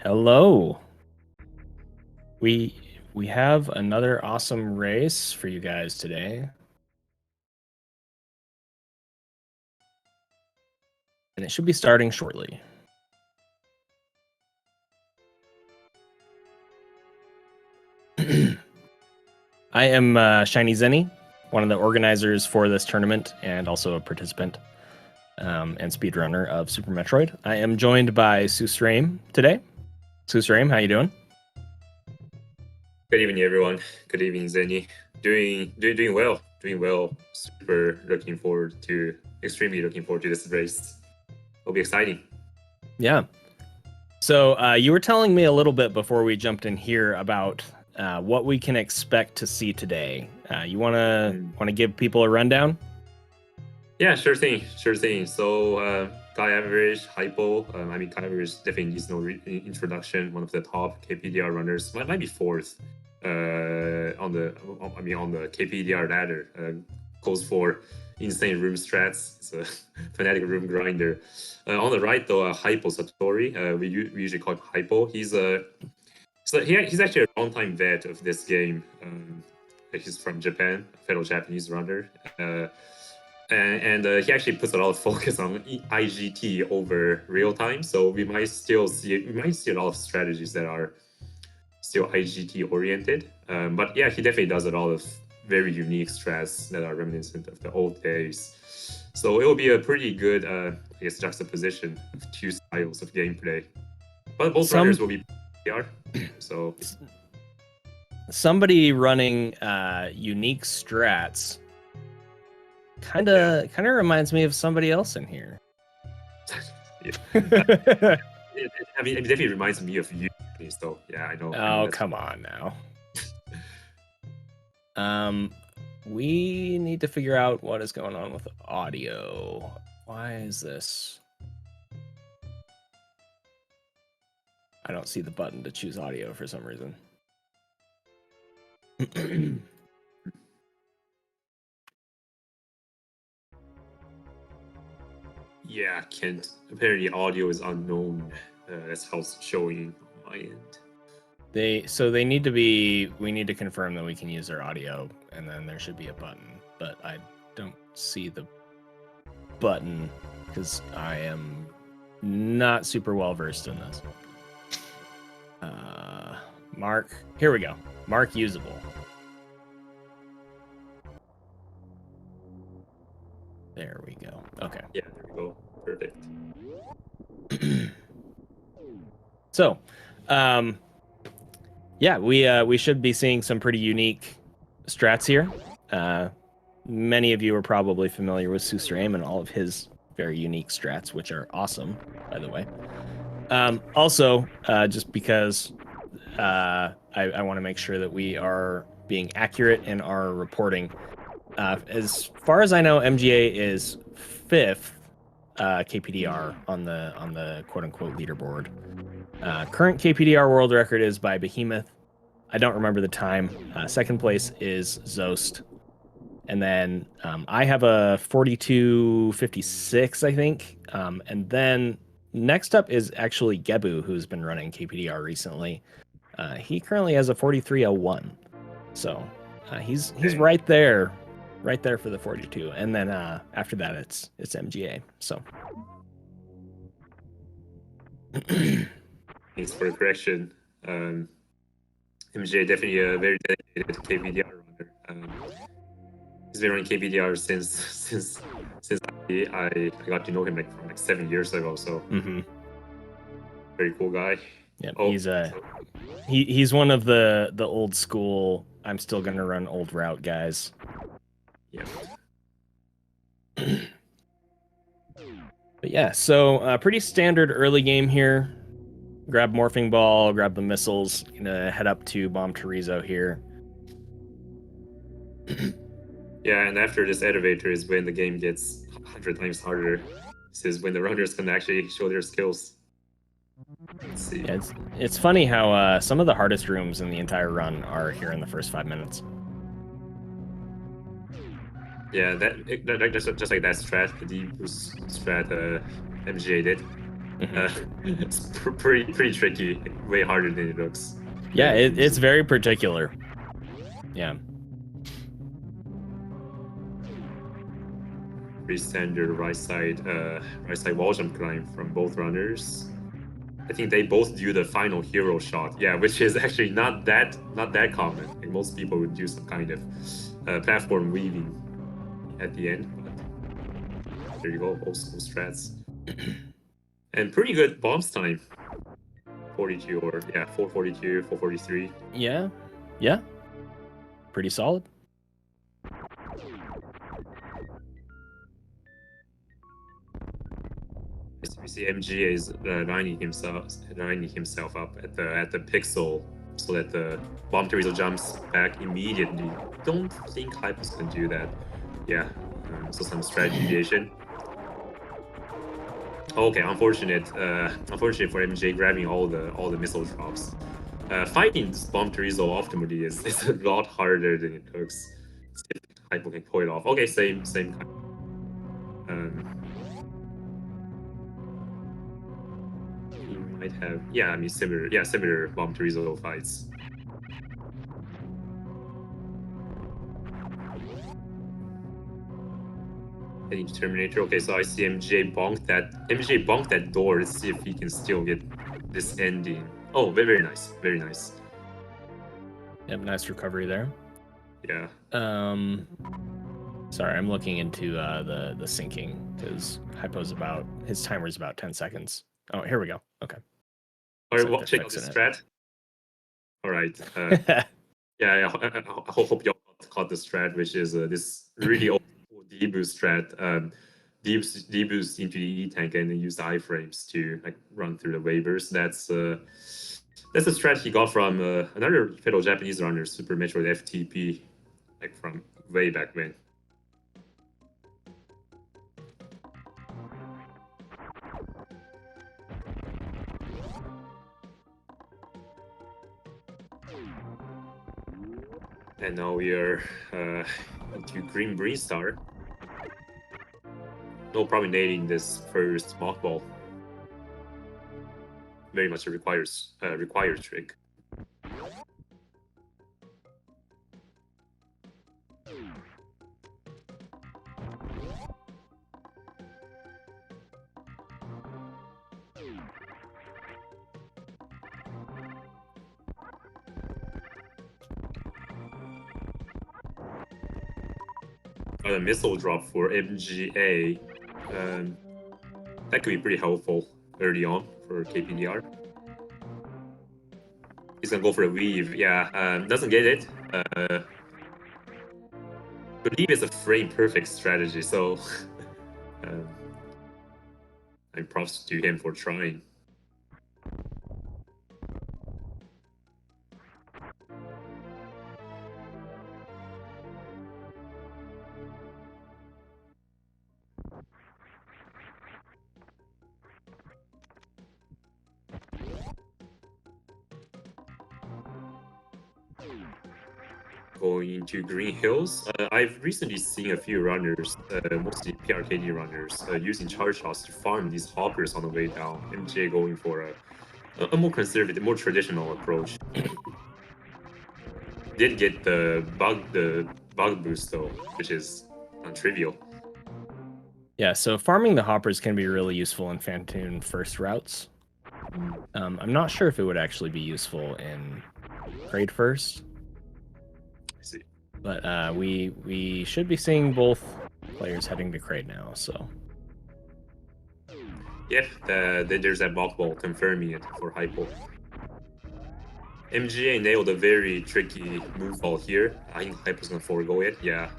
Hello. We have another awesome race for you guys today. And it should be starting shortly. I am Shiny Zenny, one of the organizers for this tournament and also a participant and speedrunner of Super Metroid. I am joined by Susrame today. Susrame, how you doing? Good evening, everyone. Good evening, Zenny. Doing well. Doing well. Extremely looking forward to this race. It'll be exciting. Yeah. So you were telling me a little bit before we jumped in here about what we can expect to see today. You wanna give people a rundown? Yeah, sure thing. So, GuyAverage, Hypo. GuyAverage definitely needs no introduction. One of the top KPDR runners. Might be fourth on the KPDR ladder. Goes for insane room strats. It's a fanatic room grinder. On the right, though, HypoSatori. We usually call him Hypo. He's actually a long-time vet of this game. He's from Japan, a fellow Japanese runner. And he actually puts a lot of focus on IGT over real time. So we might see a lot of strategies that are still IGT oriented. But yeah, he definitely does a lot of very unique strats that are reminiscent of the old days. So it will be a pretty good, juxtaposition of two styles of gameplay. But both runners will be PR. So somebody running unique strats kind of reminds me of somebody else in here. It definitely reminds me of you. So yeah, I know. Oh, come on now. We need to figure out what is going on with audio. Why is this? I don't see the button to choose audio for some reason. Yeah, Kent. Apparently, audio is unknown. That's how it's showing on my end. We need to confirm that we can use their audio, and then there should be a button. But I don't see the button because I am not super well versed in this. Mark, here we go. Mark usable. There we go. Okay. Yeah, there we go. Perfect. So, yeah, we should be seeing some pretty unique strats here. Many of you are probably familiar with Susrame and all of his very unique strats, which are awesome, by the way. Also, just because I want to make sure that we are being accurate in our reporting. As far as I know, MGA is 5th KPDR on the quote-unquote leaderboard. Current KPDR world record is by Behemoth. I don't remember the time. Second place is Zost. And then I have a 42:56, I think. And then next up is actually Gebu, who's been running KPDR recently. He currently has a 43:01. So he's right there for the 42. And then after that, it's MGA. So. Thanks for the correction. MJ definitely a very dedicated KPDR runner. He's been running KPDR since I got to know him from 7 years ago. So very cool guy. Yeah, he's one of the old school. I'm still gonna run old route guys. Yeah. But yeah, so pretty standard early game here. Grab Morphing Ball, grab the missiles. Gonna head up to Bomb Torizo here. Yeah, and after this elevator is when the game gets 100 times harder. This is when the runners can actually show their skills. Let's see. Yeah, it's funny how some of the hardest rooms in the entire run are here in the first 5 minutes. Yeah, just like that strat, the deep boost strat MGA did. It's pretty tricky, way harder than it looks. Yeah, it's very particular. Yeah. Pretty standard right side wall jump climb from both runners. I think they both do the final hero shot. Yeah, which is actually not that common. Like most people would do some kind of platform weaving at the end. But there you go, old school strats. And pretty good bombs time. 42 or yeah, 442, 443. Yeah. Yeah. Pretty solid. We see MG is lining himself up at the pixel so that the bomb Teresa jumps back immediately. Don't think Hypos can do that. Yeah, so some strategy deviation. Okay, unfortunate for MJ grabbing all the missile drops. Fighting this bomb Teresa optimally is a lot harder than it looks. See if Hypo can pull it off. Okay, same kind. Might have, yeah, I mean similar bomb Teresa fights. Heading to Terminator. Okay, so I see MJ bonk that door. Let's see if he can still get this ending. Oh, very nice, very nice. Yep, nice recovery there. Yeah. Sorry, I'm looking into the syncing because his timer's about 10 seconds. Oh, here we go. Okay. All right, well, check out this strat. All right. Yeah, I hope y'all caught the strat, which is this really old deboost strat. Deboost into the E tank and then use the iframes to like run through the waivers. That's a strat he got from another fellow Japanese runner, Super Metroid FTP, like from way back when. And now we are into Green Breeze Star. No problem nating this first mockball. Very much a required trick. A missile drop for MGA. That could be pretty helpful early on for KPDR. He's gonna go for a weave. Yeah, doesn't get it. Believe it's a frame perfect strategy, so and props to him for trying. Going into Green Hills, I've recently seen a few runners, mostly PRKD runners, using charge shots to farm these hoppers on the way down. MJ going for a more conservative, more traditional approach. Did get the bug boost though, which is non-trivial. Yeah, so farming the hoppers can be really useful in Phantoon first routes. I'm not sure if it would actually be useful in Crate first. I see. But we should be seeing both players heading to Crate now, so. Yep, there's that mock ball confirming it for Hypo. MGA nailed a very tricky moonfall here. I think Hypo's gonna forego it, yeah.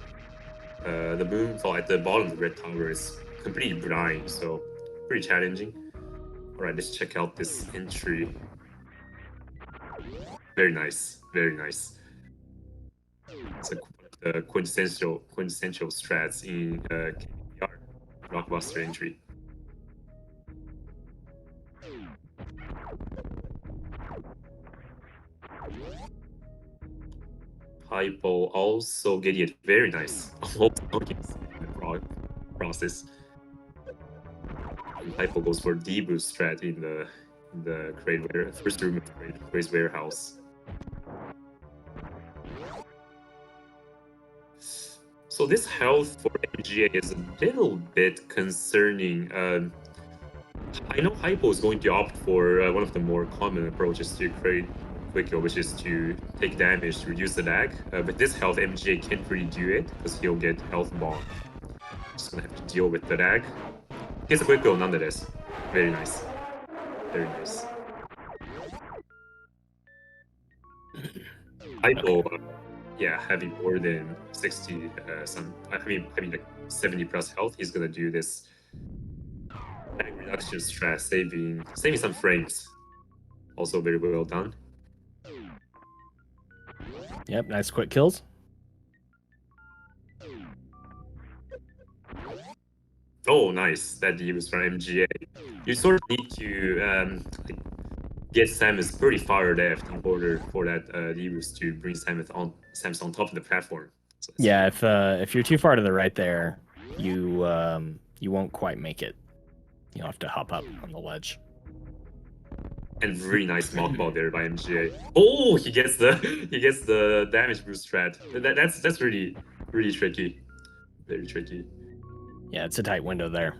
The moonfall at the bottom of the red tower is completely blind, so pretty challenging. Alright, let's check out this entry. Very nice, very nice. It's a quintessential strats in KPR blockbuster entry. Hypo also getting it very nice. Almost process. Hypo goes for D-boost strat in the first room of Craze Warehouse. So this health for MGA is a little bit concerning. I know Hypo is going to opt for one of the more common approaches to create quick kill, which is to take damage to reduce the lag. But this health, MGA can't really do it because he'll get health bomb. Just gonna have to deal with the lag. Gets a quick kill nonetheless. Very nice. Very nice. Hypo, yeah, having more than 60, having like 70 plus health, he's gonna do this lag reduction strat, saving some frames. Also very well done. Yep, nice quick kills. Oh, nice. That D-boost from MGA. You sort of need to get Samus pretty far left in order for that D-boost to bring Samus on top of the platform. So yeah, if you're too far to the right there, you won't quite make it. You'll have to hop up on the ledge. And really nice mock ball there by MGA. Oh, he gets the damage boost strat. That's really tricky. Very tricky. Yeah, it's a tight window there.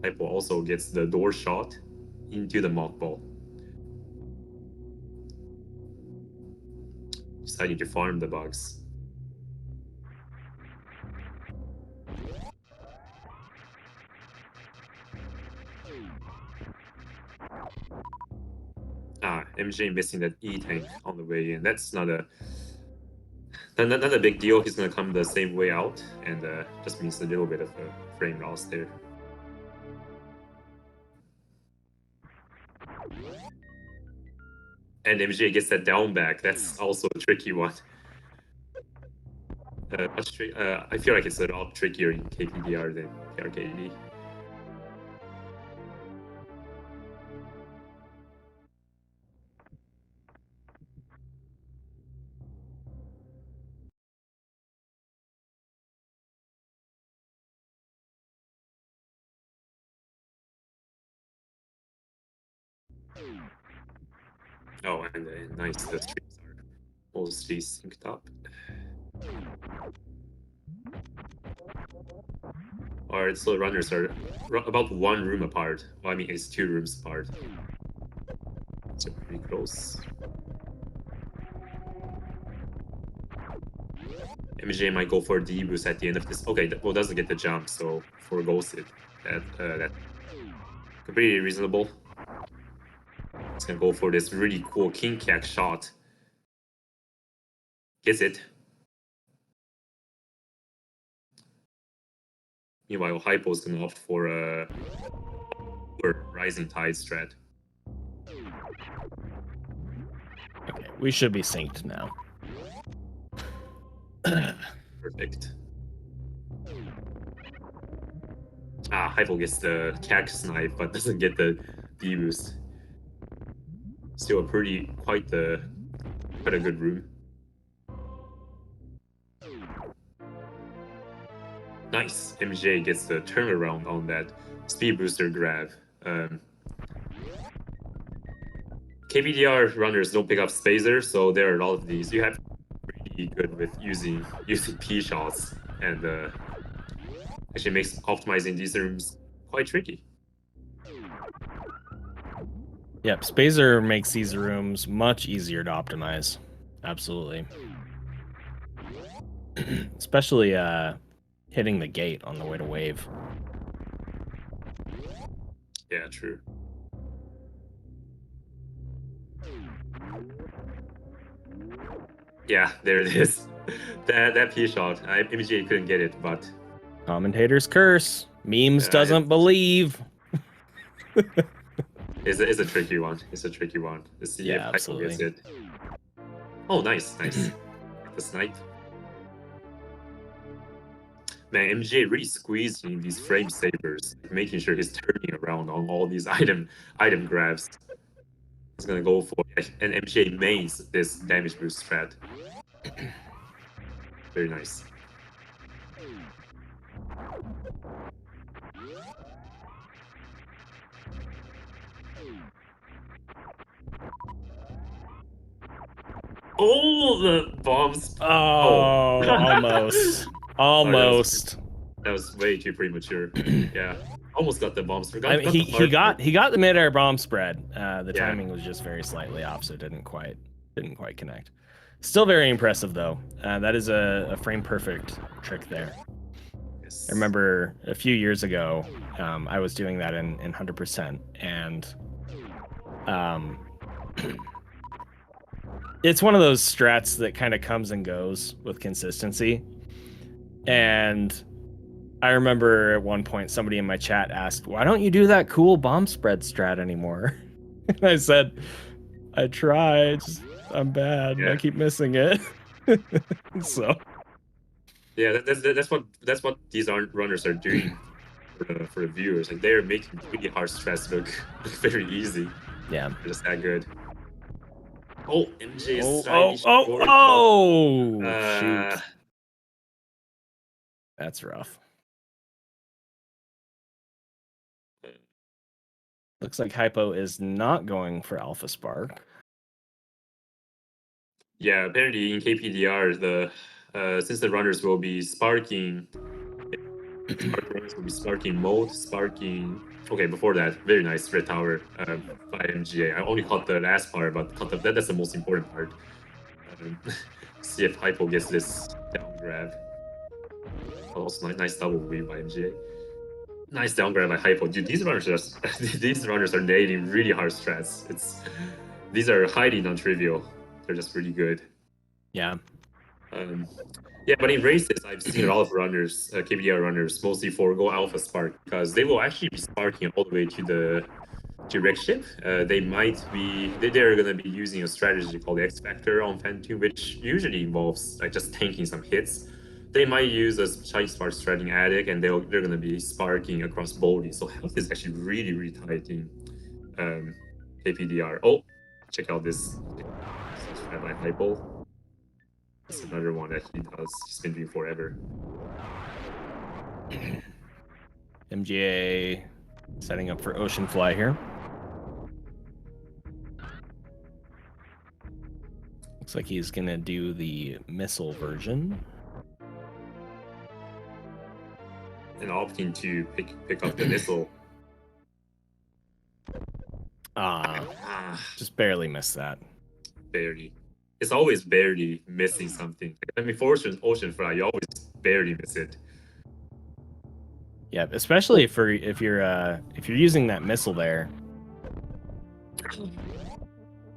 Hypo also gets the door shot into the mock ball. Deciding to farm the bugs. MJ missing that E tank on the way in. That's not a big deal. He's gonna come the same way out, and just means a little bit of a frame loss there. And MJ gets that down back. That's also a tricky one. I feel like it's a lot trickier in KPDR than PRKD. Oh, and nice, the streams are mostly synced up. Alright, so runners are about 1 room apart. Well, I mean, it's 2 rooms apart. So pretty close. MJ might go for D-boost at the end of this. Okay, well, doesn't get the jump, so forgoes it. That completely reasonable. It's gonna go for this really cool king cack shot. Gets it. Meanwhile, Hypo's gonna opt for a Rising Tide strat. Okay, we should be synced now. Perfect. Hypo gets the cack snipe, but doesn't get the D-boost. Still quite a good room. Nice. MJ gets the turnaround on that speed booster grab. KPDR runners don't pick up Spazer, so there are a lot of these. You have to be pretty good with using P shots, and actually makes optimizing these rooms quite tricky. Yep, Spazer makes these rooms much easier to optimize. Absolutely. Especially hitting the gate on the way to wave. Yeah, true. Yeah, there it is. that P shot. MJ couldn't get it, but Commentator's curse. Memes doesn't believe. It's a tricky one. It's a tricky one. Let's see if Hypo gets it. Oh, nice. The snipe. Man, MJ really squeezing these frame savers, making sure he's turning around on all these item grabs. He's gonna go for it, and MJ mains this damage boost strat. Very nice. Oh, the bombs! Oh, almost, almost. That was way too premature. Yeah, almost got the bombs. I mean, he got the midair bomb spread. The timing was just very slightly off, so it didn't quite connect. Still very impressive though. That is a frame perfect trick there. Yes. I remember a few years ago, I was doing that in 100%, and it's one of those strats that kind of comes and goes with consistency. And I remember at one point somebody in my chat asked, "Why don't you do that cool bomb spread strat anymore?" And I said, "I tried. I'm bad. Yeah. I keep missing it." So. Yeah, that's what these runners are doing for the viewers. Like they're making really hard strats look very easy. Yeah, they're just that good. Oh, MJ is shoot. That's rough. Looks like Hypo is not going for Alpha Spark. Yeah, apparently in KPDR, since the runners will be sparking, runners will be sparking mode, sparking. Okay, before that, very nice red tower by MGA. I only caught the last part, but that's the most important part. See if Hypo gets this down grab. Also, nice double weave by MGA. Nice down grab by Hypo. Dude, these runners are nailing really hard strats. These are highly non-trivial. They're just really good. Yeah. Yeah, but in races, I've seen a lot of runners, KPDR runners, mostly forgo Alpha Spark because they will actually be sparking all the way to the direct ship. They're going to be using a strategy called X Factor on Fan2, which usually involves like just tanking some hits. They might use a Chai Spark Stratting Addict, and they're going to be sparking across bodies. So health is actually really, really tight in KPDR. Oh, check out this strat by Hypo. That's another one that he does. He's been doing forever. MGA setting up for Ocean Fly here. Looks like he's gonna do the missile version. And opting to pick up the missile. Just barely missed that. Barely. It's always barely missing something. I mean, for Ocean Fly, you always barely miss it. Yeah, especially if you're using that missile there.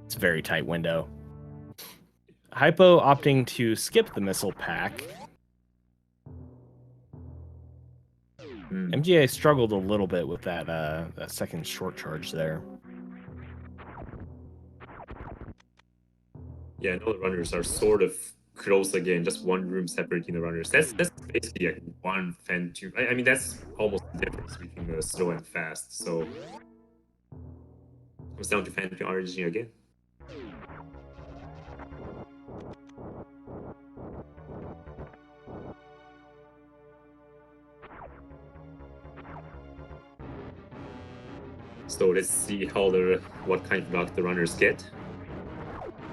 It's a very tight window. Hypo opting to skip the missile pack. MGA struggled a little bit with that second short charge there. Yeah, no, the runners are sort of close again, just one room separating the runners. That's basically like one Fan2. I mean, that's almost the difference between the slow and fast. So comes down to Fan2 origin again. So let's see what kind of luck the runners get.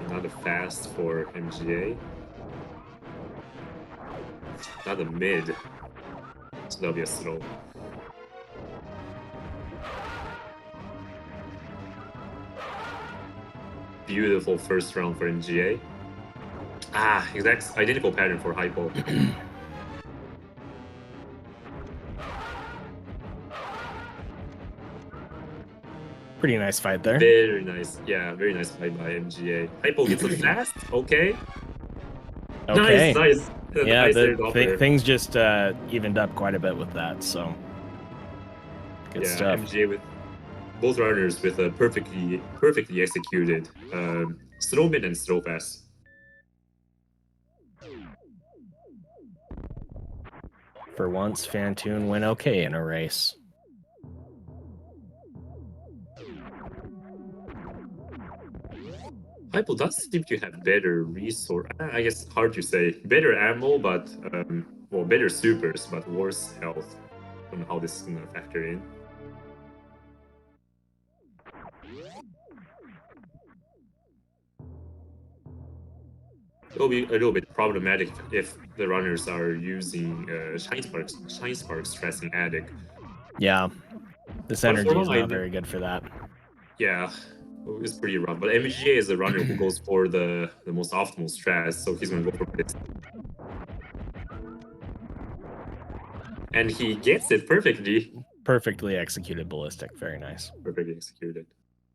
Another fast for MGA. Another mid. So that'll be a slow. Beautiful first round for MGA. Exact identical pattern for Hypo. Pretty nice fight there. Very nice. Yeah, very nice fight by MGA. Hypo gets a fast. Okay. Nice. Yeah, things just evened up quite a bit with that. So good stuff. MGA with both runners with a perfectly executed slow mid and slow fast. For once, Fantoon went okay in a race. Hypo does seem to have better resource. I guess hard to say. Better ammo, but well, better supers, but worse health. I don't know how this is gonna factor in. It'll be a little bit problematic if the runners are using Shine Spark stressing Addict. Yeah, this But energy for is long, not very good for that. Yeah, it's pretty rough. But MGA is a runner who goes for the most optimal strats, so he's gonna go for this. And he gets it perfectly. Perfectly executed ballistic. Very nice. Perfectly executed.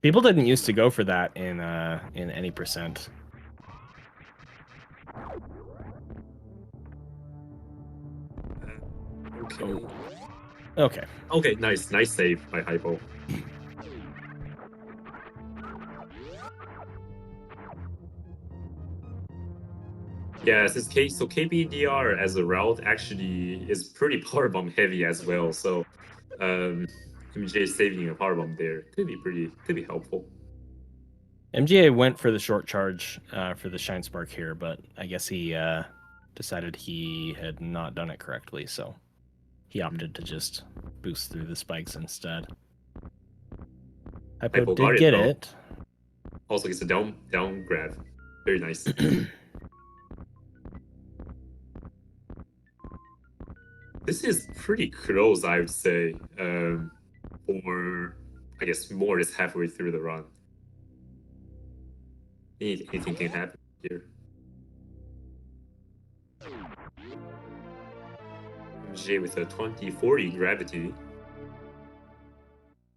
People didn't used to go for that in any percent. Okay. Okay. Okay, nice save by Hypo. Yeah, since KBDR as a route actually is pretty powerbomb heavy as well, so MJ saving a powerbomb there could be helpful. MGA went for the short charge for the Shine Spark here, but I guess he decided he had not done it correctly, so he opted to just boost through the spikes instead. Hypo did get it. Also gets a down grab. Very nice. This is pretty close, I would say. Or I guess more is halfway through the run. Anything can happen here. MJ with a 2040 gravity.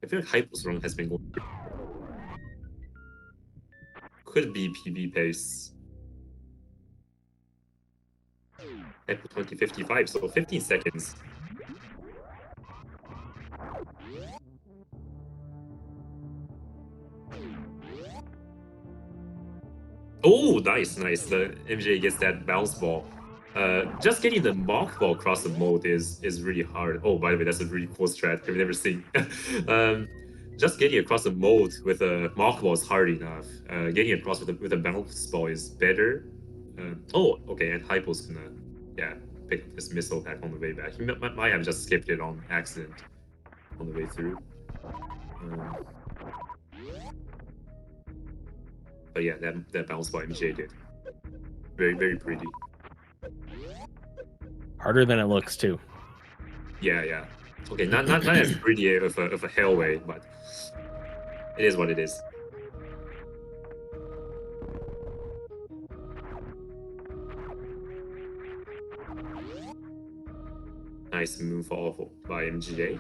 I feel like Hypo's run has been going. Could be PB pace. Hypo 2055, so 15 seconds. Oh, nice. The MJ gets that bounce ball. Just getting the mock ball across the moat is really hard. Oh, by the way, that's a really cool strat I've never seen. Just getting across the moat with a mock ball is hard enough. Getting across with a bounce ball is better. Oh, okay, and Hypo's gonna pick up this missile back on the way back. He might have just skipped it on accident on the way through. But yeah, that bounce by MJ did. Very pretty. Harder than it looks too. Yeah. Okay, not as pretty of a hellway, but it is what it is. Nice move off by MGA.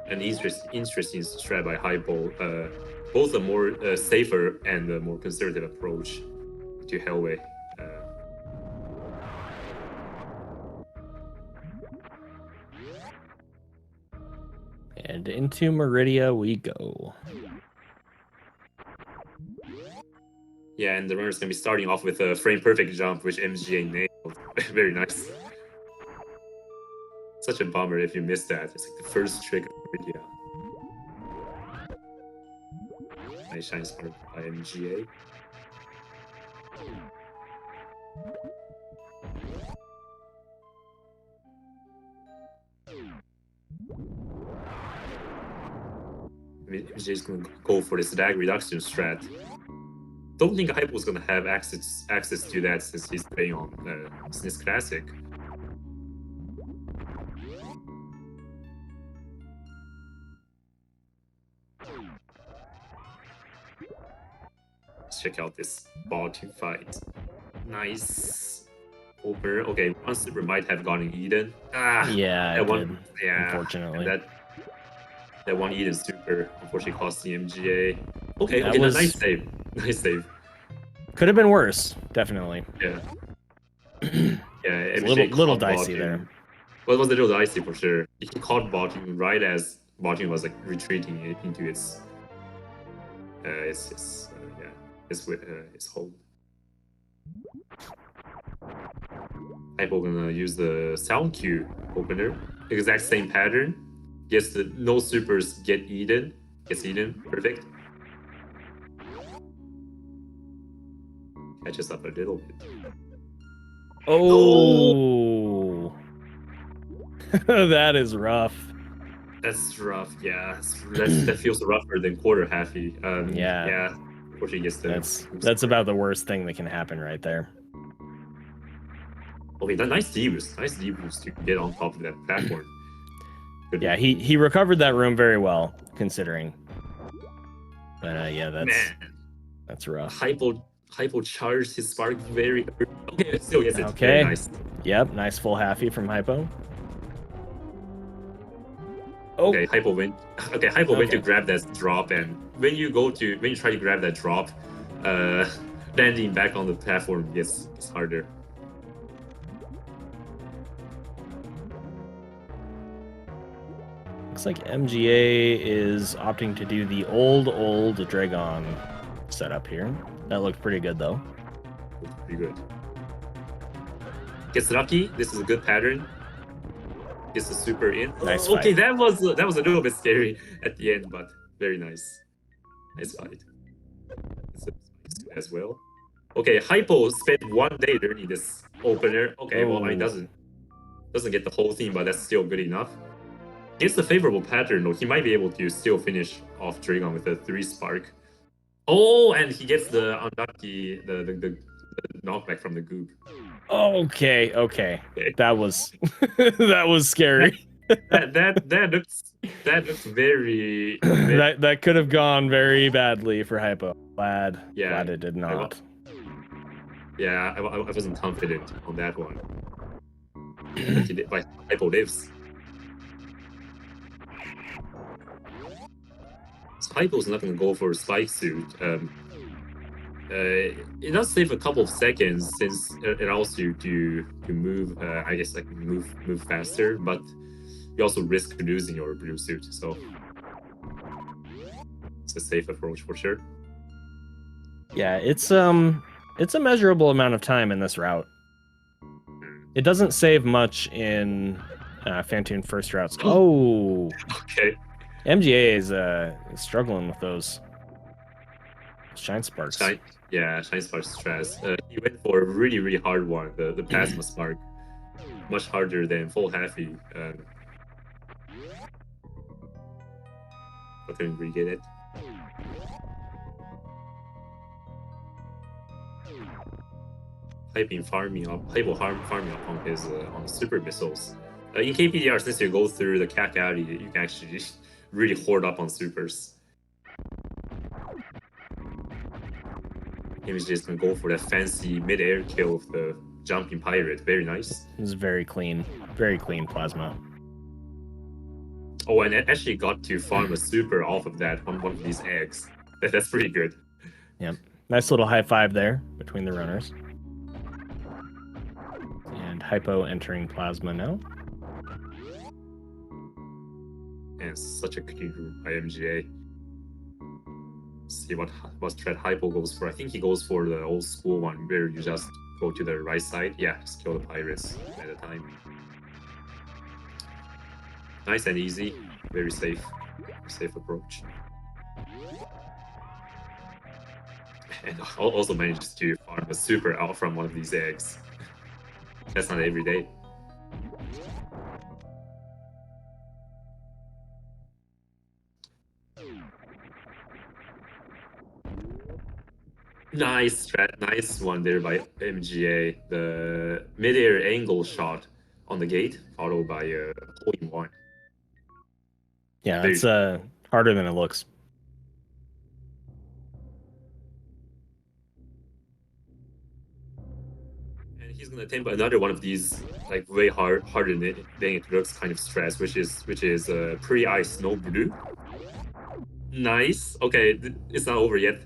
An interesting strat by Hypo. Both a more safer and a more conservative approach to hellway. And into Meridia we go. Yeah, and the runner's gonna be starting off with a frame perfect jump, which MGA nailed. Very nice. Such a bummer if you missed that. It's like the first trick of Meridia. Nice shine spark by MGA. MGA is gonna go for this lag reduction strat. Don't think Hypo's gonna have access to that since he's playing on SNES Classic. Let's check out this ball team fight. Nice. Over. Okay, one super might have gotten Eden. Yeah, that one. Did, unfortunately. That one Eden super unfortunately cost the MGA. Okay, that was... nice save. Nice save. Could have been worse, definitely. Yeah. Yeah, MGA little dicey there. Well, it was a little dicey for sure. He caught botting right as botting was like retreating into its hold. Hypo gonna use the sound cue opener. Exact same pattern. Gets the no supers get Eden. Gets Eden. Perfect. Catches up a little bit. Oh! That is rough. That's rough. Yeah, that feels rougher than quarter halfy. Yeah. Yeah. Unfortunately, gets the. That's about the worst thing that can happen right there. Okay, that nice deboost. Nice deboost to get on top of that platform. Good. Yeah, he recovered that room very well, considering. But yeah, that's rough. Hypo charged his spark very. Okay, it still gets it. Okay. Very nice. Yep, nice full halfy from Hypo. Oh. Okay, Hypo went. Okay, Hypo went to grab that drop, and when you try to grab that drop, landing back on the platform gets harder. Looks like MGA is opting to do the old Dragon setup here. That looked pretty good though. Pretty good. Gets lucky. This is a good pattern. Gets the super in. Nice fight. Okay, fight. that was a little bit scary at the end, but very nice. Nice fight. As well. Okay, Hypo spent 1 day learning this opener. Okay, well, he doesn't get the whole thing, but that's still good enough. Against a favorable pattern, though, he might be able to still finish off Dragon with a 3 spark. Oh, and he gets the unlucky the knockback from the goop. Okay. That was that was scary. that looks very that could have gone very badly for Hypo. Glad it did not. I wasn't confident on that one. But Hypo lives. So Hypo's not going to go for a spike suit. It does save a couple of seconds since it allows you to move. I guess like move faster, but you also risk losing your blue suit. So it's a safe approach for sure. Yeah, it's a measurable amount of time in this route. It doesn't save much in Phantoon first routes. Oh, okay. MGA is struggling with those Shine Sparks. Shine Sparks stress. He went for a really hard one, the Plasma Spark. Much harder than full halfy. I couldn't really get it. Hypo farming up on his on the super missiles. In KPDR, since you go through the Cack Alley, you can actually really hoard up on supers. He's just gonna go for that fancy mid-air kill of the jumping pirate. Very nice. It was very clean plasma. Oh, and it actually got to farm a super off of that on one of these eggs. That's pretty good. Yep. Nice little high five there between the runners. And Hypo entering plasma now. And such a clean room by MGA. See what strat Hypo goes for. I think he goes for the old school one where you just go to the right side. Yeah, just kill the pirates at a time. Nice and easy. Very safe approach. And also manages to farm a super out from one of these eggs. That's not every day. Nice strat, nice one there by MGA. The mid-air angle shot on the gate, followed by a hole-in-one. Yeah, it's harder than it looks. And he's gonna attempt another one of these, like way harder than it looks kind of stress, which is pre-ice snow blue. Nice. Okay, it's not over yet.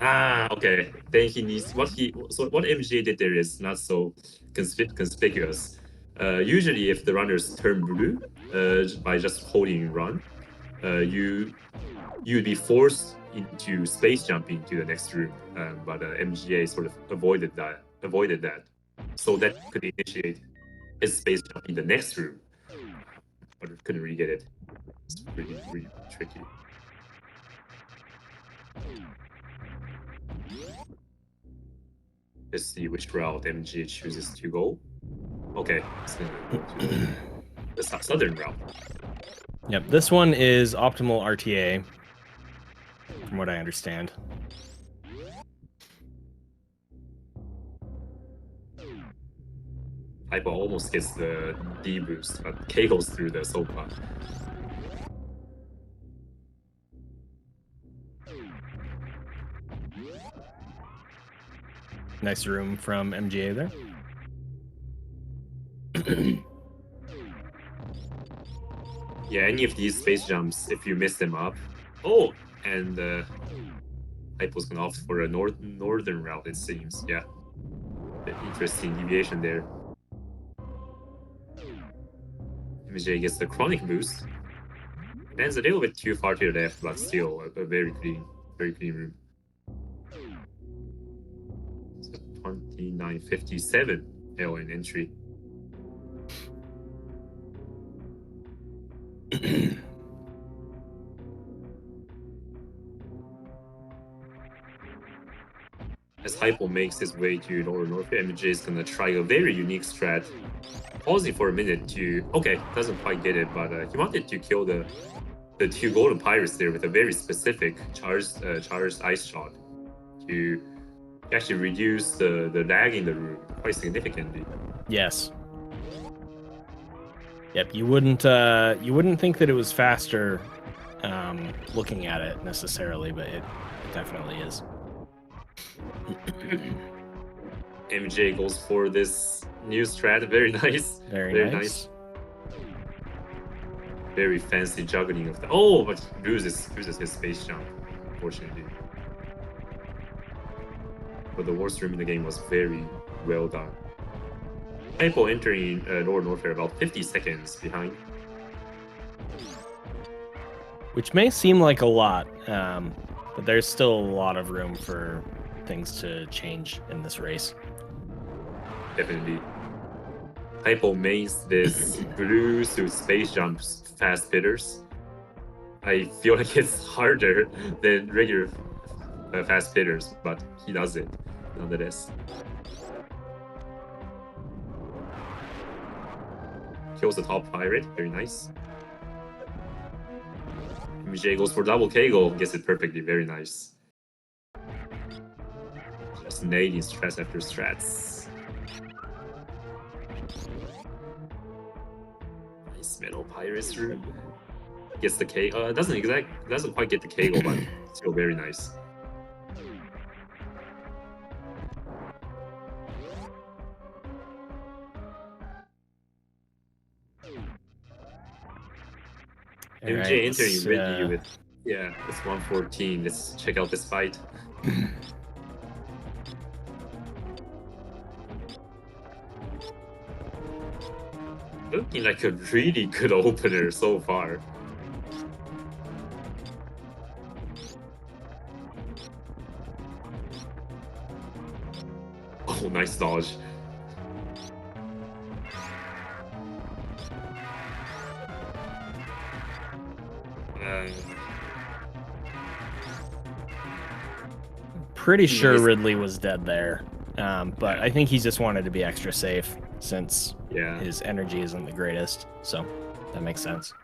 Ah, okay. Then he needs what MGA did there is not so conspicuous. Usually, if the runners turn blue by just holding run, you'd be forced into space jumping to the next room. But MGA sort of avoided that, so that could initiate his space jump in the next room, but couldn't really get it. It's really tricky. Let's see which route MGA chooses to go. Okay, it's gonna go to the southern route. Yep, this one is optimal RTA, from what I understand. Hypo almost gets the D boost, but K goes through the Sopa. Nice room from MGA there. Yeah, any of these space jumps, if you miss them up. Oh, and Hypo's gonna opt for a northern route, it seems. Yeah. Bit interesting deviation there. MJ gets the chronic boost. Lands a little bit too far to the left, but still a very clean room. So 29.57 LN entry. As Hypo makes his way to lower north, MJ is gonna try a very unique strat. Pausing for a minute to... Okay, doesn't quite get it, but he wanted to kill the two golden pirates there with a very specific charged ice shot to actually reduce the lag in the room quite significantly. Yes. Yep, you wouldn't think that it was faster looking at it necessarily, but it definitely is. MJ goes for this new strat. Very nice. Very nice. Very fancy juggling of the... Oh, but loses his space jump, unfortunately. But the worst room in the game was very well done. Hypo entering lower north air about 50 seconds behind. Which may seem like a lot, but there's still a lot of room for things to change in this race. Definitely. Hypo mains this blue suit space jumps fast hitters. I feel like it's harder than regular fast hitters, but he does it nonetheless. Kills the top pirate, very nice. MJ goes for double K goal, gets it perfectly, very nice. Just nailing strats after strats. Nice metal pirates room. Gets the K. Doesn't quite get the K goal, but still very nice. MJ entering ready with it's 114. Let's check out this fight. Looking like a really good opener so far. Oh, nice dodge. Pretty sure Ridley was dead there, but I think he just wanted to be extra safe since his energy isn't the greatest, so that makes sense.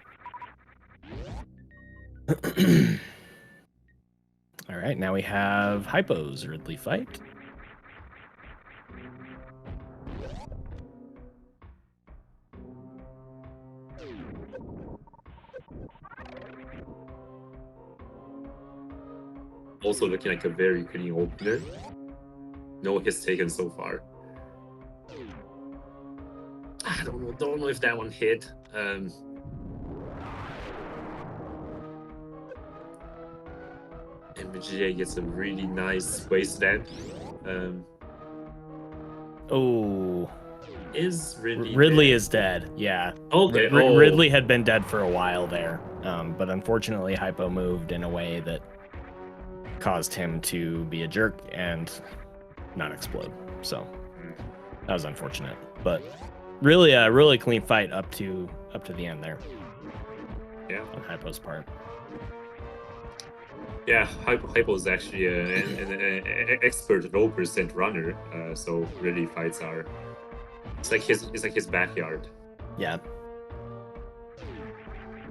All right, now we have Hypo's Ridley fight. Also looking like a very clean opener. No hits taken so far. I don't know if that one hit. MGA gets a really nice wasteland. Is Ridley is dead? Yeah. Okay. Ridley had been dead for a while there, but unfortunately Hypo moved in a way that caused him to be a jerk and not explode. So that was unfortunate, but really a really clean fight up to the end there. Yeah, on Hypo's part. Yeah, Hypo is actually an expert low percent runner, so really fights are It's like his backyard. Yeah.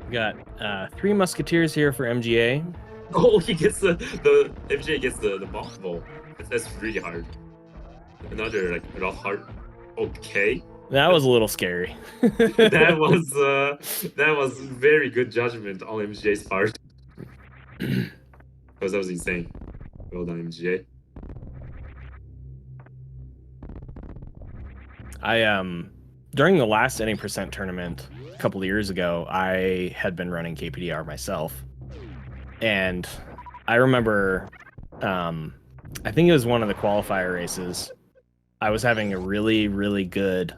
We got 3 musketeers here for MGA. Oh, he gets the MJ gets the bomb ball. That's really hard. Another like a lot hard. Okay. That was a little scary. that was very good judgment on MJ's part. Because that was insane. Well done, MJ. During the last any percent tournament a couple of years ago, I had been running KPDR myself, and I remember, I think it was one of the qualifier races. I was having a really good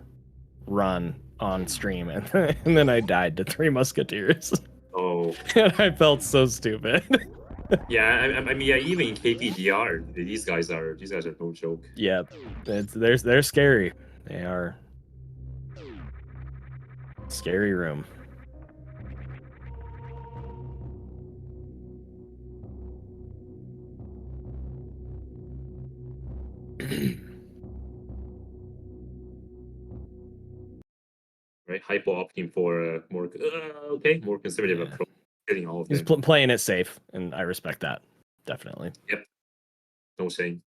run on stream, and then I died to 3 musketeers. Oh. And I felt so stupid. Yeah, I mean, yeah, even in KPDR, these guys are no joke. Yeah, they're scary. They are scary room. Right, Hypo opting for a more more conservative approach, getting all of He's them. playing it safe, and I respect that, definitely. Yep, no shame.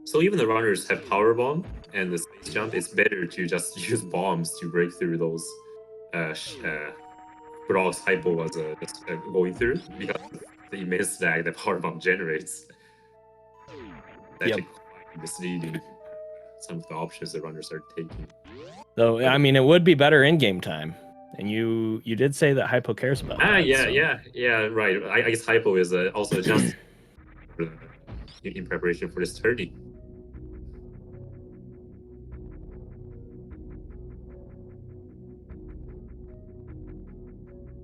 So even the runners have power bomb and the space jump. It's better to just use bombs to break through those blocks Hypo was just going through, because the immense lag that power bomb generates. That's Yep. quite misleading. Some of the options the runners are taking. Though, I mean, it would be better in game time, and you did say that Hypo cares about that. Yeah, so. yeah, right. I guess Hypo is also just in preparation for this tourney.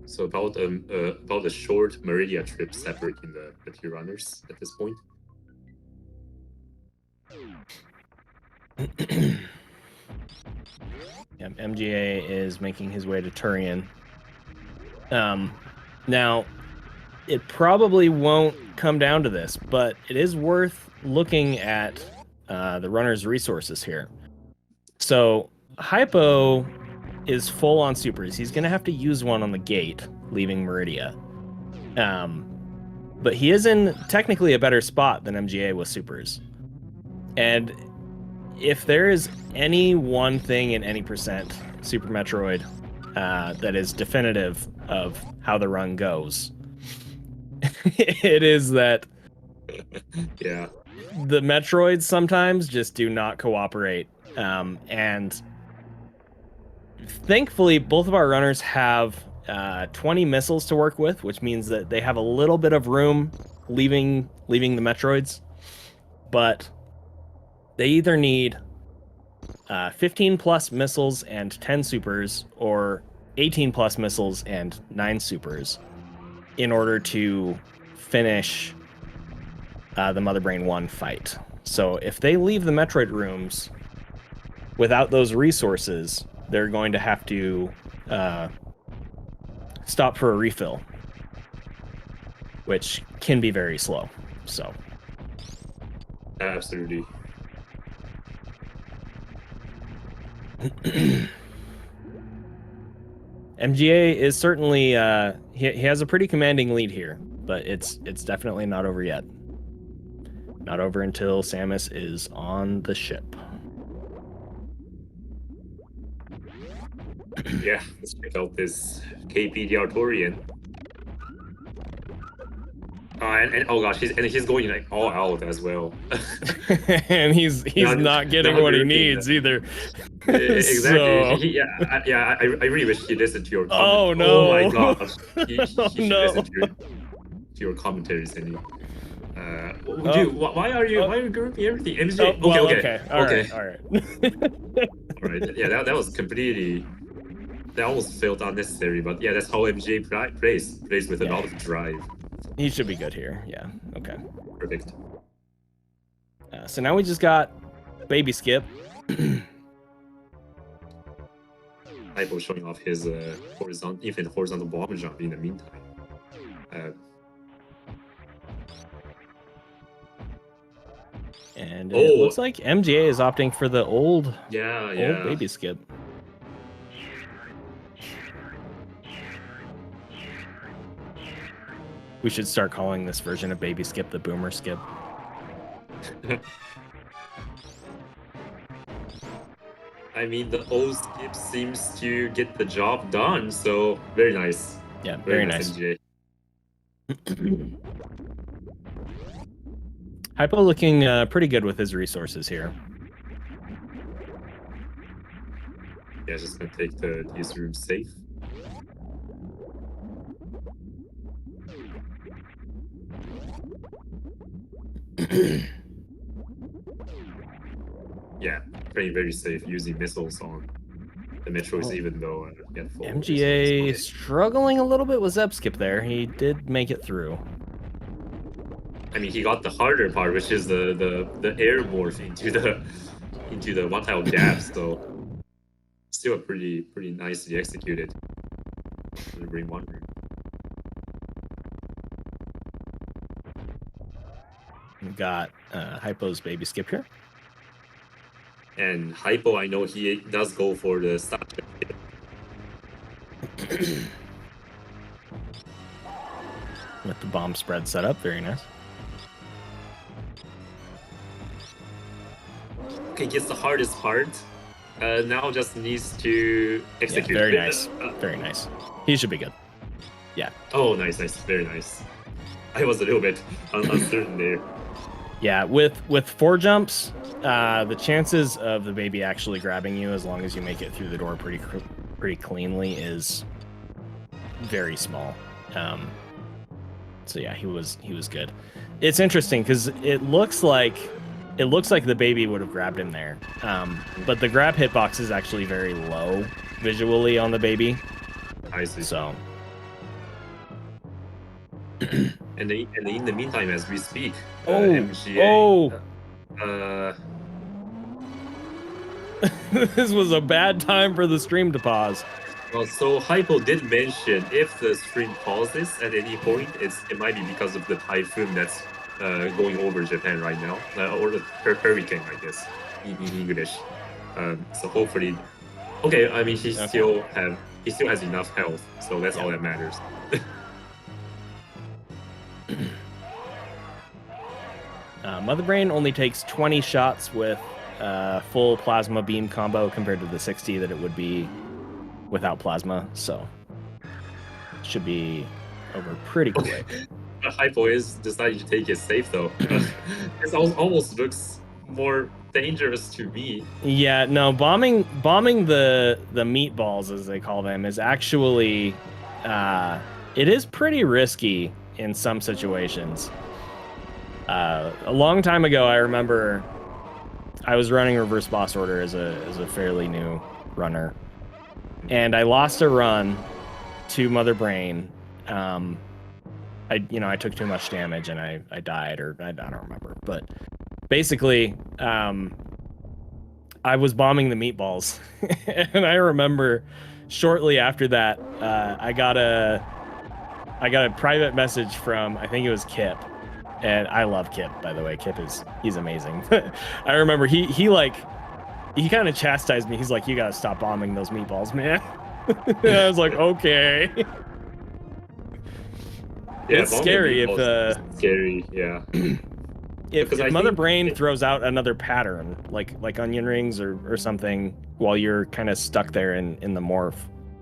So about the short Meridia trip separating the two runners at this point. Yeah, MGA is making his way to Turian. Now, it probably won't come down to this, but it is worth looking at the runner's resources here. So Hypo is full on supers. He's going to have to use one on the gate, leaving Meridia. But he is in technically a better spot than MGA with supers. And if there is any one thing in any percent Super Metroid that is definitive of how the run goes, it is that Yeah, the Metroids sometimes just do not cooperate. And thankfully, both of our runners have 20 missiles to work with, which means that they have a little bit of room leaving the Metroids. But they either need 15 plus missiles and 10 supers, or 18 plus missiles and 9 supers in order to finish the Mother Brain 1 fight. So if they leave the Metroid rooms without those resources, they're going to have to stop for a refill, which can be very slow. So absolutely. MGA is certainly he has a pretty commanding lead here, but it's definitely not over yet. Not over until Samus is on the ship. Yeah, let's check out this KPDR Torian. And oh gosh, he's going like all out as well. And he's not getting what he needs either. Exactly. So... I really wish he listened to your comment. Oh no! Oh my gosh, he should No. listen to your commentaries, Cindy. Dude, why are you grouping everything? MJ? Okay. All right. All right. Yeah, that was completely. That almost felt unnecessary, but yeah, that's how MJ plays with a lot of drive. He should be good here. Yeah. Okay. Perfect. So now we just got Baby Skip. Hypo showing off his infinite horizontal bomb jump in the meantime. And it looks like MGA is opting for the old baby skip. We should start calling this version of baby skip the boomer skip. I mean, the old skip seems to get the job done, so very nice. Yeah, very nice. MGA. Hypo looking pretty good with his resources here. Yeah, just gonna take these rooms safe. Yeah, playing very safe, using missiles on the metros, even though MGA struggling a little bit with Zeb skip there. He did make it through. I mean, he got the harder part, which is the air morph into the one tile gap. So still a pretty nicely executed. Bring one room. We've got Hypo's baby skip here. And Hypo, I know he does go for the start. With the bomb spread set up, very nice. Okay, gets the hardest part. Now just needs to execute. Yeah, very nice. Very nice. He should be good. Yeah. Oh, nice, very nice. I was a little bit uncertain there. Yeah, with 4 jumps, the chances of the baby actually grabbing you, as long as you make it through the door pretty cleanly, is very small. So yeah, he was good. It's interesting because it looks like the baby would have grabbed him there, but the grab hitbox is actually very low visually on the baby. I see. So. And in the meantime, as we speak, MGA. This was a bad time for the stream to pause. Well, so Hypo did mention if the stream pauses at any point, it might be because of the typhoon that's going over Japan right now, or the hurricane, I guess, in English. So hopefully, okay. I mean, he still has enough health, so that's all that matters. Mother Brain only takes 20 shots with full plasma beam combo compared to the 60 that it would be without plasma, so should be over pretty quick. Hypo is deciding to take it safe though. It almost looks more dangerous to me. Yeah, no, bombing the meatballs, as they call them, is actually it is pretty risky in some situations. A long time ago, I remember I was running reverse boss order as a fairly new runner, and I lost a run to Mother Brain. I took too much damage and I died, or I don't remember, but basically I was bombing the meatballs and I remember shortly after that I got a private message from, I think it was Kip, and I love Kip, by the way. He's amazing. I remember he kind of chastised me. He's like, "You gotta stop bombing those meatballs, man." And I was like, okay. Yeah, it's scary if scary, yeah. if Mother Brain throws out another pattern, like onion rings or something, while you're kind of stuck there in the morph,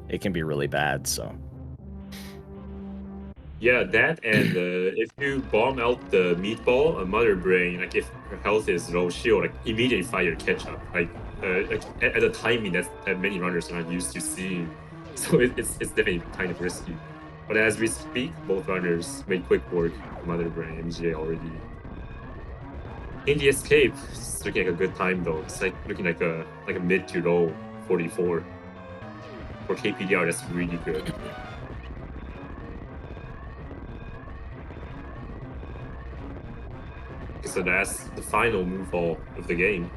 it can be really bad. So yeah, that, and if you bomb out the meatball, Mother Brain, like if her health is low, she'll like immediately fire catch up, like at a timing that many runners are not used to seeing. So it's definitely kind of risky. But as we speak, both runners made quick work. Mother Brain, MGA already in the escape. It's looking like a good time though. It's like looking like a mid to low 44 for KPDR. That's really good. So that's the final move all of the game.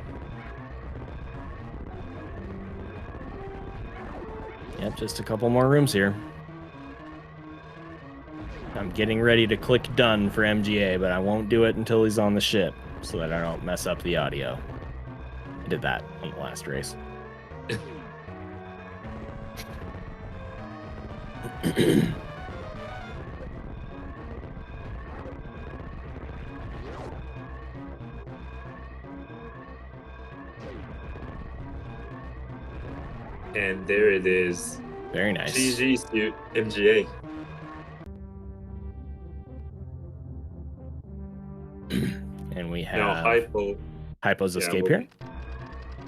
Yep, just a couple more rooms here. I'm getting ready to click done for MGA, but I won't do it until he's on the ship so that I don't mess up the audio. I did that on the last race. And there it is. Very nice. GG's to MGA. And we have Now Hypo's escape well, here.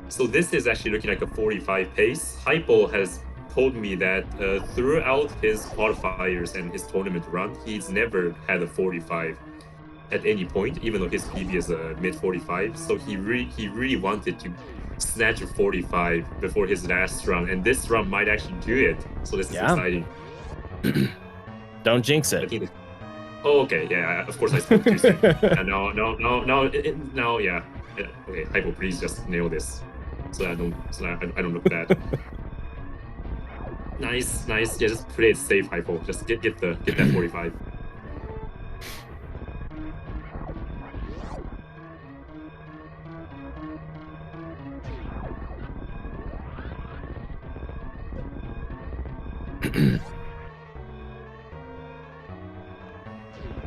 So this is actually looking like a 45 pace. Hypo has told me that throughout his qualifiers and his tournament run, he's never had a 45 at any point, even though his PB is a mid 45. So he really wanted to snatch a 45 before his last run, and this run might actually do it. So this is exciting. Don't jinx it. Oh, okay, yeah. Of course, I spoke too soon. No, yeah. Okay, Hypo, please just nail this, so I don't look bad. Nice. Yeah, just play it safe, Hypo. Just get that 45.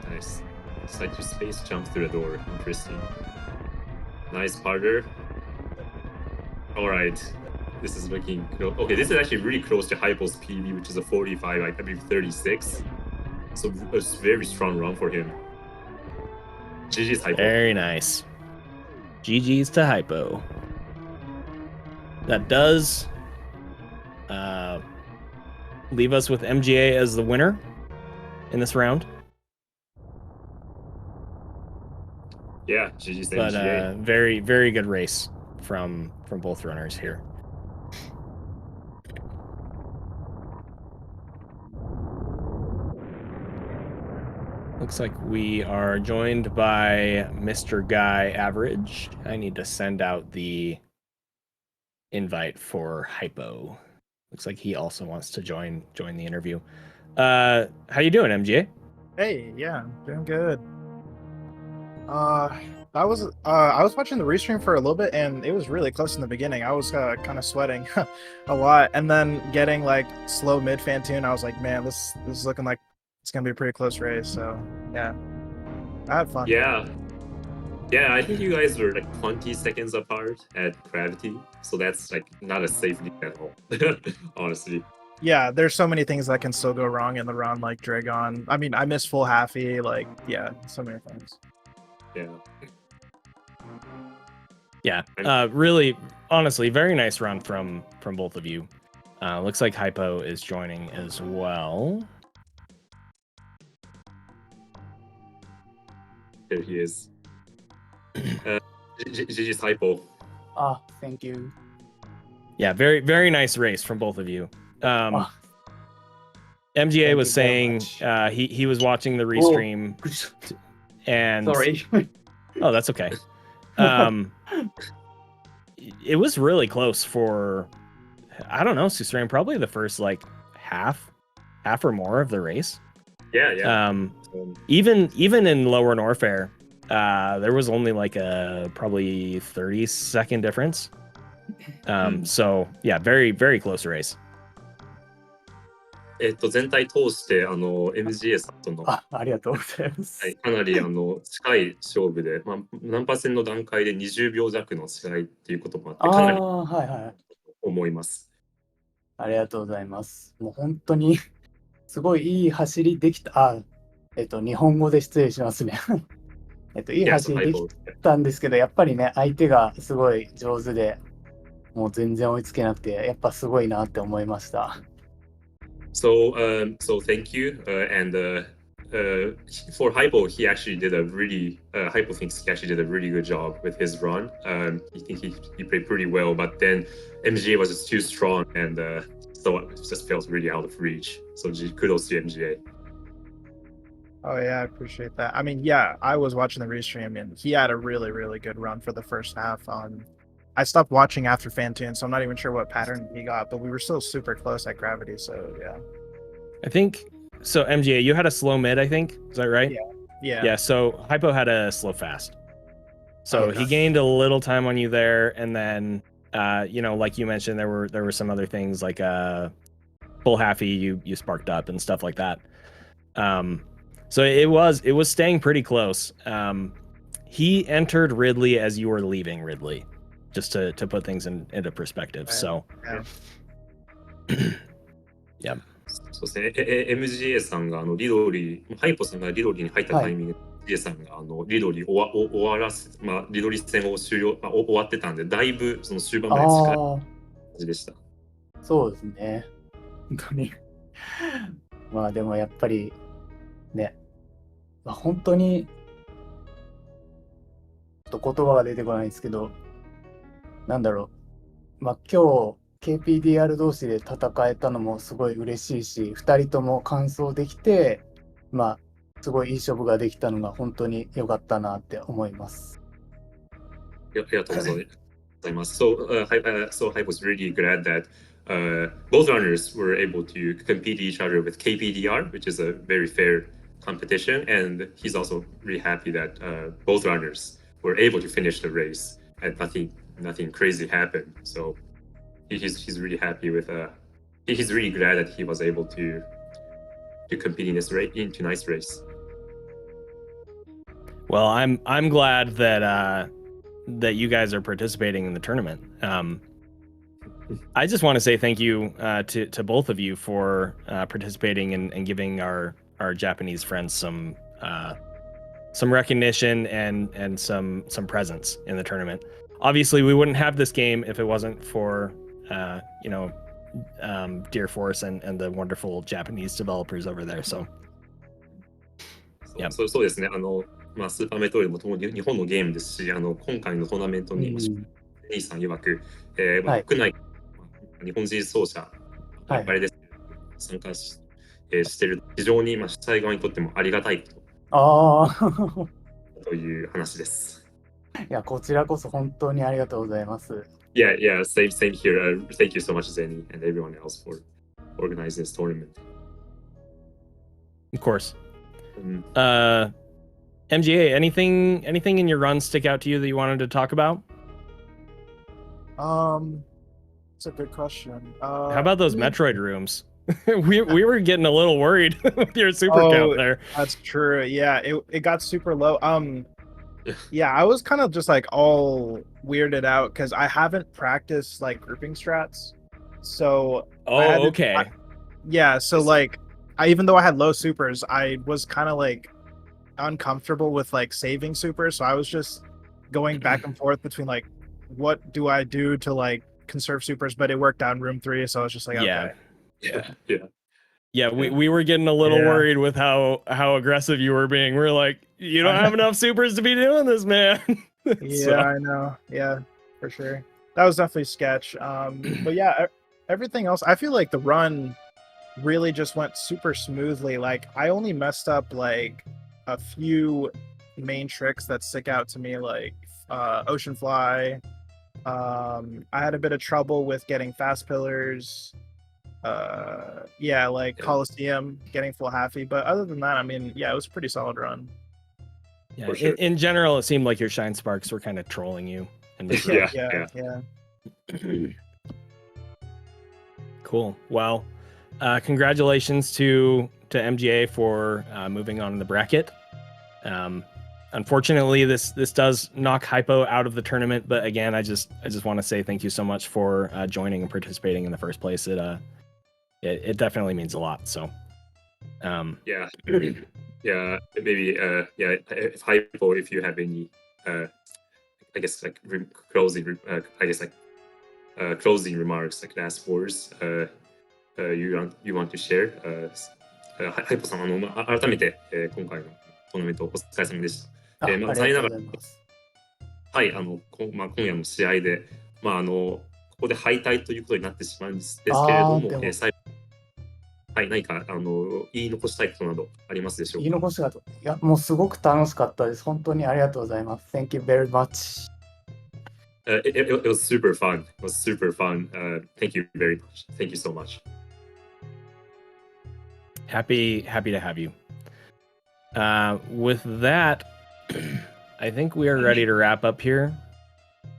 Nice. It's like you space jump through the door. Interesting. Nice partner. Alright. This is looking close. Okay, this is actually really close to Hypo's PB, which is a 45, I believe 36. So a very strong run for him. GG's Hypo. Very nice. GG's to Hypo. That does leave us with MGA as the winner in this round. Yeah, GG's But MGA. very, very good race from both runners here. Looks like we are joined by MrGuyAverage. I need to send out the invite for Hypo. Looks like he also wants to join the interview. How you doing, MGA? Hey, yeah, doing good. I was watching the restream for a little bit, and it was really close in the beginning. I was kind of sweating a lot, and then getting like slow mid fan tune. I was like, man, this is looking like it's gonna be a pretty close race. So yeah, I had fun. Yeah, I think you guys were like 20 seconds apart at Gravity, so that's like not a safe lead at all, honestly. Yeah, there's so many things that can still go wrong in the run, like Dragon. I mean, I missed full halfy, like yeah, so many things. Yeah. Really, honestly, very nice run from both of you. Looks like Hypo is joining as well. There he is. GG's Hypo. Ah, thank you. Yeah, very, very nice race from both of you. MGA was saying he was watching the restream and Sorry. oh, that's okay. It was really close for, I don't know, Susrain, probably the first like half or more of the race. Yeah. Even in lower Norfair, there was only like a probably 30-second difference. So yeah, very, very close race. 全体通して、MGA さんとの、ありがとうございます。はい、かなり近い勝負で、ナンパ戦の段階で20秒弱の違いっていうこともあって、かなり思います。ありがとうございます。もう本当にすごいいい走りできた。日本語で失礼しますね。いい走りできたんですけど、やっぱりね、相手がすごい上手で、もう全然追いつけなくて、やっぱすごいなって思いました。So thank you, and for Hypo, he actually did a really Hypo thinks he actually did a really good job with his run. He think he played pretty well, but then MGA was just too strong, and so it just felt really out of reach. So kudos to MGA. Oh yeah, I appreciate that. I mean, yeah, I was watching the restream, and he had a really, really good run for the first half. I stopped watching after Fantune, so I'm not even sure what pattern he got, but we were still super close at Gravity, so yeah. I think So MGA, you had a slow mid, I think. Is that right? Yeah. Yeah. So Hypo had a slow fast. So Okay. he gained a little time on you there, and then you know, like you mentioned, there were some other things like full halfy you sparked up and stuff like that. So it was staying pretty close. He entered Ridley as you were leaving Ridley, just to put things into perspective. Right. So Yeah. そうですね。MGA さんがリドリー、ハイポさんがリドリーに入ったタイミングで、MGA さんがリドリー終わらせ、まあ、リドリー戦を終了、終わってたんで、だいぶその終盤まで近い感じでした。そうですね。本当に。まあでもやっぱりね、まあ、本当にちょっと言葉が出てこないんですけど、なんだろう。まあ今日 KPDR 同士で戦えたのもすごい嬉しいし、2人とも完走できて、まあすごいいい勝負ができたのが本当に良かったなって思います。ありがとうございます。So, so I was really glad that both runners were able to compete each other with KPDR, which is a very fair competition, and he's also really happy that both runners were able to finish the race and nothing crazy happened. So he's really happy with he's really glad that he was able to compete in this race, in tonight's race. Well, I'm glad that that you guys are participating in the tournament. I just want to say thank you to both of you for participating and giving our Japanese friends some recognition and some presence in the tournament. Obviously, we wouldn't have this game if it wasn't for you know, Deer Force and the wonderful Japanese developers over there. So, yeah. そうですね。まあ、スーパーメトロイドもともに日本のゲームですし、今回のトーナメントに、ネイさん曰く、国内、日本人走者、あれです、参加してる、非常に主催側にとってもありがたいことという話です。いや、こちらこそ本当にありがとうございます。Yeah, same here. Thank you so much, Zenny, and everyone else for organizing this tournament. Of course. MGA, anything in your run stick out to you that you wanted to talk about? It's a good question. How about those Metroid rooms? we were getting a little worried with your super count there. That's true. Yeah, it got super low. Yeah, I was kind of just like all weirded out because I haven't practiced like grouping strats. So okay. Yeah, so like even though I had low supers, I was kind of like uncomfortable with like saving supers. So I was just going back and forth between like what do I do to like conserve supers, but it worked out in room 3, so I was just like, okay. Yeah, we were getting a little worried with how aggressive you were being. We're like, you don't have enough supers to be doing this, man. Yeah, I know. Yeah, for sure. That was definitely sketch. But yeah, everything else, I feel like the run really just went super smoothly. Like I only messed up like a few main tricks that stick out to me, like Ocean Fly. I had a bit of trouble with getting fast pillars. Like Coliseum getting full halfy, but other than that, I mean, yeah, it was a pretty solid run. Yeah, sure. In general, it seemed like your Shine Sparks were kind of trolling you. And Yeah. Cool. Well, congratulations to MGA for moving on in the bracket. Unfortunately, this does knock Hypo out of the tournament, but again, I just want to say thank you so much for joining and participating in the first place. It definitely means a lot. So, yeah, maybe if Hypo, if you have any, I guess like closing, closing remarks, like last words, you want to share. ハイポさん、改めて、今回のトーナメントお疲れ様でした。残念ながら、はい、今夜の試合で、ここで敗退ということになってしまうんですけれども、最後、はい、何か言い残したいことなどありますでしょうか。言い残したこと、いや、もうすごく楽しかったです。本当にありがとうございます。Thank you very much. It was super fun. It was super fun. Thank you very much. Thank you so much. Happy to have you. With that, I think we are ready to wrap up here.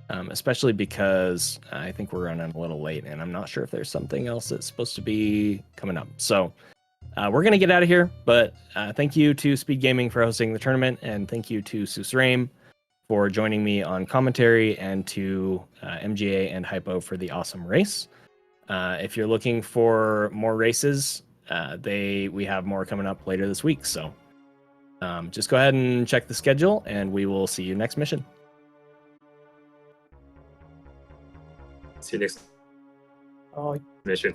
Especially because I think we're running a little late, and I'm not sure if there's something else that's supposed to be coming up. So we're gonna get out of here. But thank you to Speedgaming for hosting the tournament, and thank you to SGLIVE for joining me on commentary, and to MGA and Hypo for the awesome race. If you're looking for more races, we have more coming up later this week. So just go ahead and check the schedule, and we will see you next mission. See you next Bye. mission.